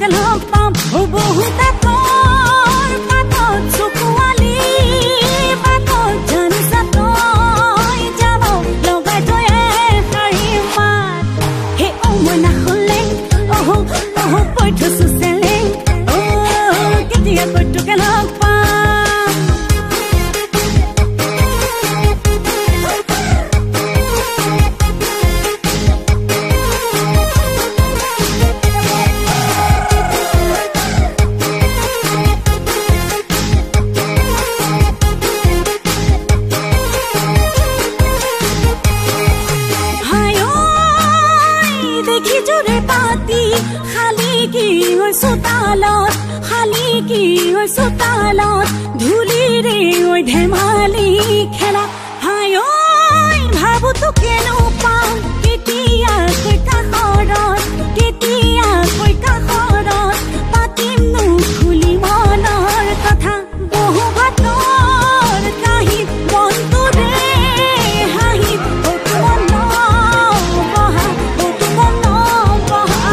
তোকে লগ পাম বহুত আঁতৰ পাতত চকুৱালি পাতত জানিছা তই যাব লগাই তই এষাৰি মাত হে মই নাখলেং কৈ থৈছো চেলেং কেতিয়া কৈ তোকে লগ পাম চোতালত ধূলিৰে ধেমালি খেলা হাই ঐ ভাবো তোকেনো পাম কেতিয়াকৈ কাষৰত পাতিমনো খুলি মনৰ কথা বহু বাটৰ কাহিত মনটোৰে হাঁহি অতু মন বহা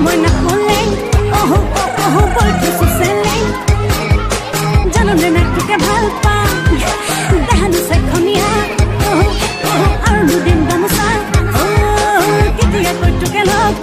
মই নাখলেং জাননে না তোকে ভাল পাম দেহানো চেখনীয়া আৰু দুদিন গামোচা কেতিয়া কৈ তোকে লগ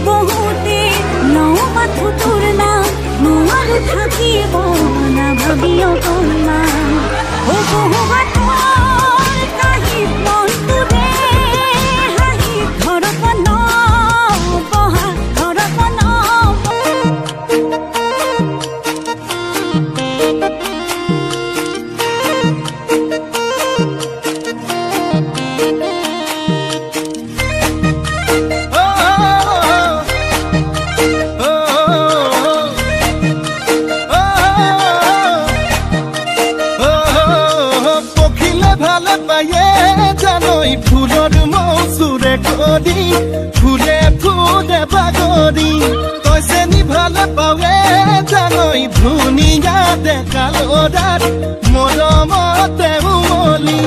বহুতে মাথো তোৰ নাম নোৱাৰো থাকিব না ভাবিও কল্যাণ বহু বাটৰ কাহিত মনটোৰে হাঁহি ঘৰত বহা ফুলে ফুলে বাগৰি কৈছে নি ভালে পাৱে জানৈ ধুনীয়া ডেকা ল'ৰাত মৰমতে উমলি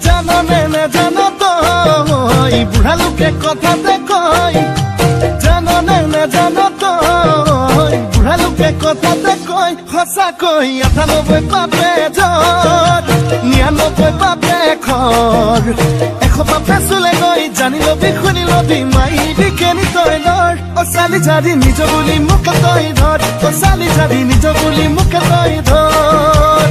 জাননে নেজান তই বুঢ়া লোকে কথাতে কয় জাননে নেজান তই বুঢ়া লোকে কথাতে কয় সঁচাকৈ ৯৮ পাপে যত ৯৯ পাপে খৰ ১০০ পাপে চুলে গৈ জানি লবি শুনি লবি মাইবি কেনি তই নৰ চালি জাৰি নিজ বুলি মোকে তই ধৰ চালি জাৰি নিজ বুলি মোকে তই ধৰ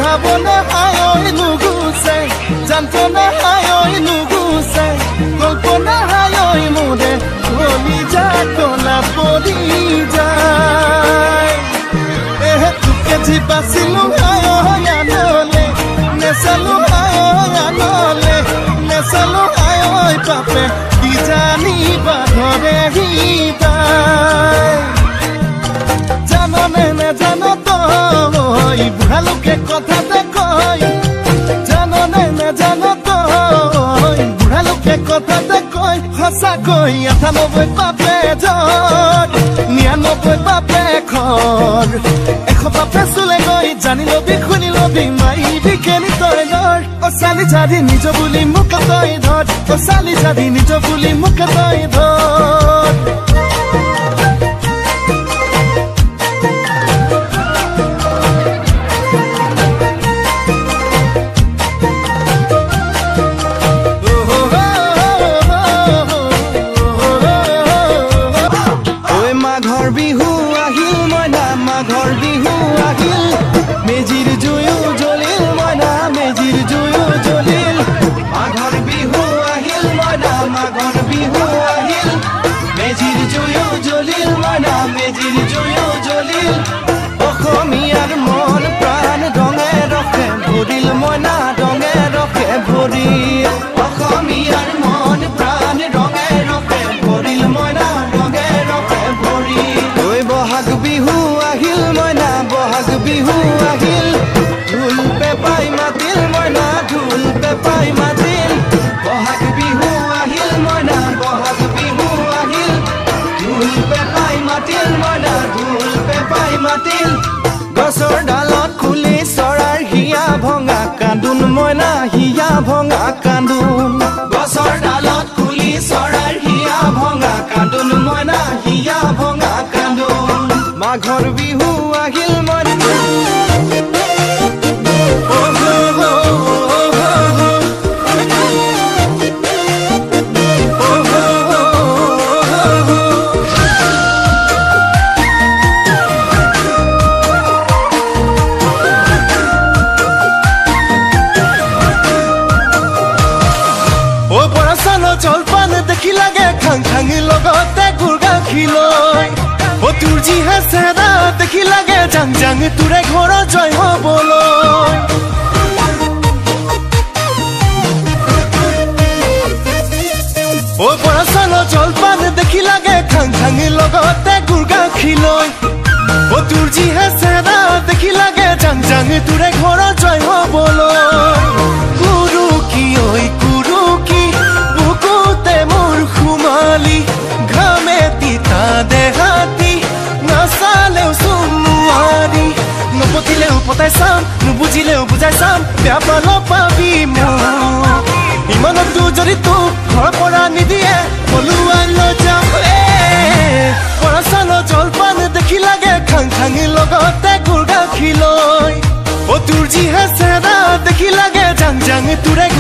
ভাবনা হায় নুগুছে যন্ত্রণা হায় নুগুছে কল্পনা হায় মোরে বলি যা কলা পরি যায় তোকে জি বাঁচিলো হায় আনলে নেচালো হায় আনলে নেচালো হায় পাপে কি জানি বাধরে হৃদয় জাননে নেজান তই বুঢ়া লোকে কথাতে কয় জাননে নেজান তই বুঢ়া লোকে কথাতে কয় সঁচাকৈ ৯৮ পাপে যত ৯৯ পাপে খৰ ১০০ পাপে চুলে গৈ জানি লবি শুনি লবি মাইবি কেনি তই নৰ চালি জাৰি নিজ বুলি মোকে তই ধৰ চালি জাৰি নিজ বুলি মোকে তই ধৰ মাঘৰ বিহু আহিল মইনা মাঘৰ বিহু আহিল মেজিৰ জুয়ো জ্বলিল মইনা মেজিৰ জুয়ো জ্বলিল মাঘৰ বিহু আহিল মইনা মাঘৰ বিহু আহিল মেজিৰ জুয়ো জ্বলিল মইনা মেজিৰ জুয়ো জ্বলিল অসমীয়াৰ মন প্ৰাণ ৰঙে ৰখে ভৰিল মইনা ৰঙে ৰখে ভৰিল অসমীয়াৰ মন প্ৰাণ ৰঙে ৰখে ভৰিল মইনা ৰঙে ৰখে ভৰিল ঐ বহাগ বিহু আহিল মইনা বহাগ বিহু আহিল ঢোল পেপাই মাতিল মইনা ঢোল পেপাই মাতিল বহাগ বিহু আহিল মইনা বহাগ বিহু আহিল ঢোল পেপাই মাতিল মইনা ঢোল পেপাই মাতিল গছৰ ডালত খুলি চৰাৰ হিয়া ভঙা কান্দোন মইনা হিয়া ভঙা কান্দোন গছৰ ডালত খুলি চৰাৰ হিয়া ভঙা কান্দোন মইনা হিয়া ভঙা কান্দোন মাঘৰ বিহু আহিল মইনা জলপান দেখি লাগে খাং খাঙি লগতে গুৰ গাখীৰ লৈ ও তোৰ যিহে চেহেৰা দেখি লাগে জাং জাং তোৰে ঘৰৰ জয় হ'বলৈ ও বৰা চাউলৰ জলপান দেখি লাগে খাং খাঙি লগতে গুৰ গাখীৰ লৈ ও তোৰ যিহে চেহেৰা দেখি লাগে জাং জাং তোৰে ঘৰৰ জয় হ'বলৈ গুৰু কি ঐ গুৰু কি খুমালি ঘামে তিতা দেহাতি নাচালেও চুমুৱাৰি নপতিলেও পতাই চাম নুবুজিলেও বুজাই চাম বেয়া পাল পাবি মোক ইমানতো যদি তোক ঘৰৰ পৰা নিদিয়ে পলুৱাই লৈ যাম বৰা চাউলৰ জলপান দেখি লাগে খাং খাঙি লগতে গুৰ গাখীৰ লৈ ও তোৰ যিহে চেহেৰা দেখি লাগে জাং জাং তোৰে